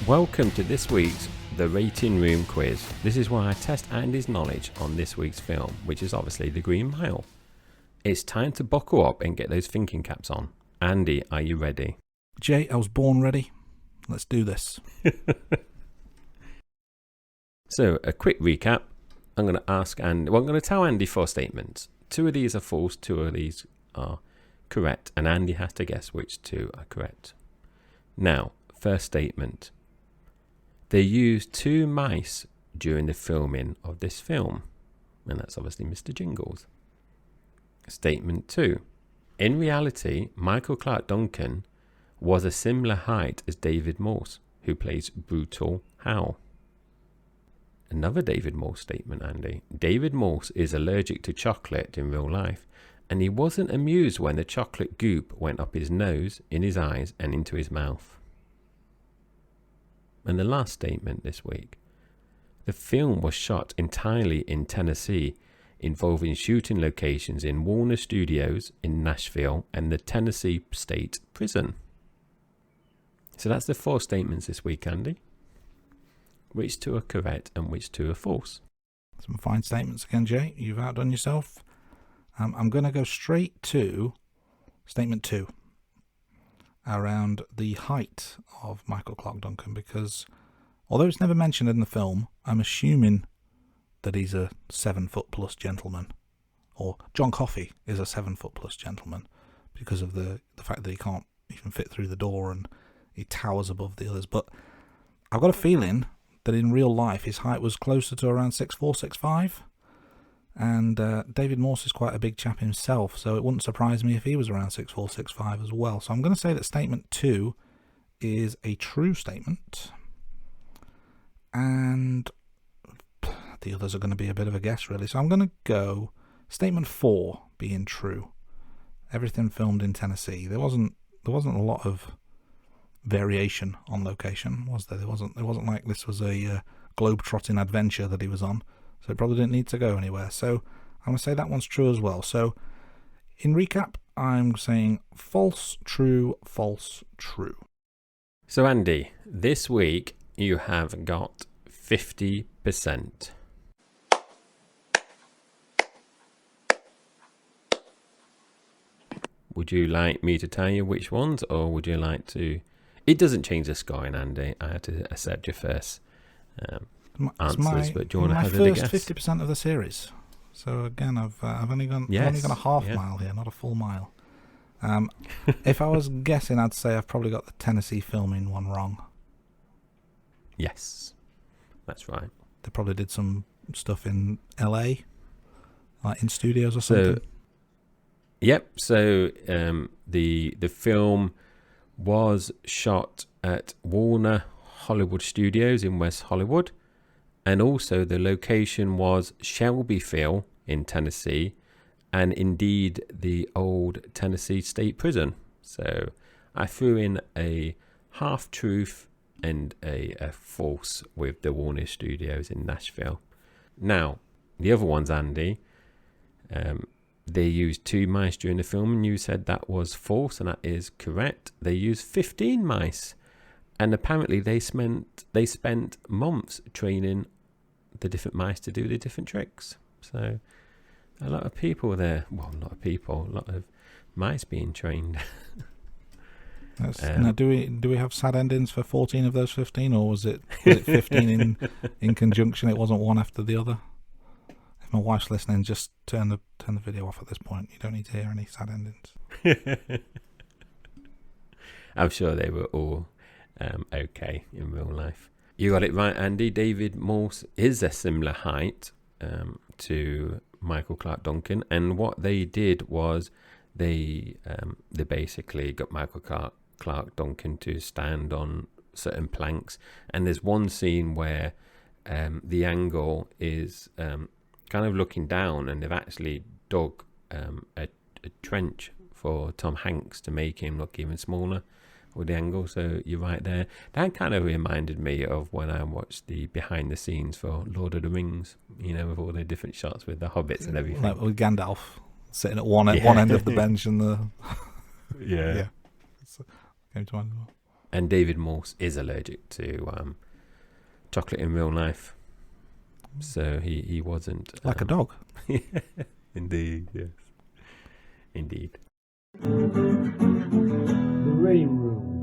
Welcome to this week's The Rating Room Quiz. This is where I test Andy's knowledge on this week's film, which is obviously The Green Mile. It's time to buckle up and get those thinking caps on. Andy, are you ready? Jay, I was born ready. Let's do this. So, a quick recap. I'm going to ask Andy, well, I'm going to tell Andy 4 statements. 2 of these are false, 2 of these are correct, and Andy has to guess which 2 are correct. Now, first statement. They used 2 mice during the filming of this film, and that's obviously Mr. Jingles. Statement 2. In reality, Michael Clarke Duncan was a similar height as David Morse, who plays Brutal Hal. Another David Morse statement, Andy. David Morse is allergic to chocolate in real life, and he wasn't amused when the chocolate goop went up his nose, in his eyes, and into his mouth. And the last statement this week. The film was shot entirely in Tennessee, involving shooting locations in Warner Studios in Nashville and the Tennessee State Prison. So that's the 4 statements this week, Andy. Which 2 are correct and which 2 are false? Some fine statements again, Jay. You've outdone yourself. I'm going to go straight to statement 2 around the height of Michael Clarke Duncan, because although it's never mentioned in the film, I'm assuming that he's a 7-foot plus gentleman, or John Coffey is a 7-foot plus gentleman because of the fact that he can't even fit through the door and he towers above the others. But I've got a feeling that in real life his height was closer to around 6'4", 6'5", and David Morse is quite a big chap himself, so it wouldn't surprise me if he was around 6'4", 6'5" as well. So I'm going to say that statement 2 is a true statement, and the others are going to be a bit of a guess, really. So I'm going to go statement 4 being true. Everything filmed in Tennessee. There wasn't a lot of variation on location, was there? It wasn't like this was a globe-trotting adventure that he was on, so it probably didn't need to go anywhere. So I'm going to say that one's true as well. So in recap, I'm saying false, true, false, true. So Andy, this week you have got 50%. Would you like me to tell you which ones, or would you like to... It doesn't change the scoring, Andy. I had to accept your first answers, but do you want to hazard a guess? My first 50% of the series. So again, I've only gone a half mile here, not a full mile. If I was guessing, I'd say I've probably got the Tennessee filming one wrong. Yes, that's right. They probably did some stuff in LA, like in studios or something. Yep. So the film was shot at Warner Hollywood Studios in West Hollywood, and also the location was Shelbyville in Tennessee, and indeed the old Tennessee State Prison. So I threw in a half-truth and a false with the Warner Studios in Nashville. Now, the other ones, Andy, they used 2 mice during the film, and you said that was false, and that is correct. They used 15 mice, and apparently they spent months training the different mice to do the different tricks. So a lot of people there, well, a lot of mice being trained. Now, do we have sad endings for 14 of those 15, or was it 15 in conjunction? It wasn't one after the other. If my wife's listening, just turn the video off at this point. You don't need to hear any sad endings. I'm sure they were all okay in real life. You got it right, Andy. David Morse is a similar height to Michael Clarke Duncan, and what they did was they basically got Michael Clarke Duncan to stand on certain planks, and there's one scene where the angle is kind of looking down, and they've actually dug a trench for Tom Hanks to make him look even smaller with the angle. So you're right there. That kind of reminded me of when I watched the behind the scenes for Lord of the Rings, with all the different shots with the hobbits and everything. Like with Gandalf sitting at one end of the bench and the... yeah. Came to mind as well. And David Morse is allergic to chocolate in real life, so he wasn't Like a dog. Indeed, yes, indeed. The Rain Room.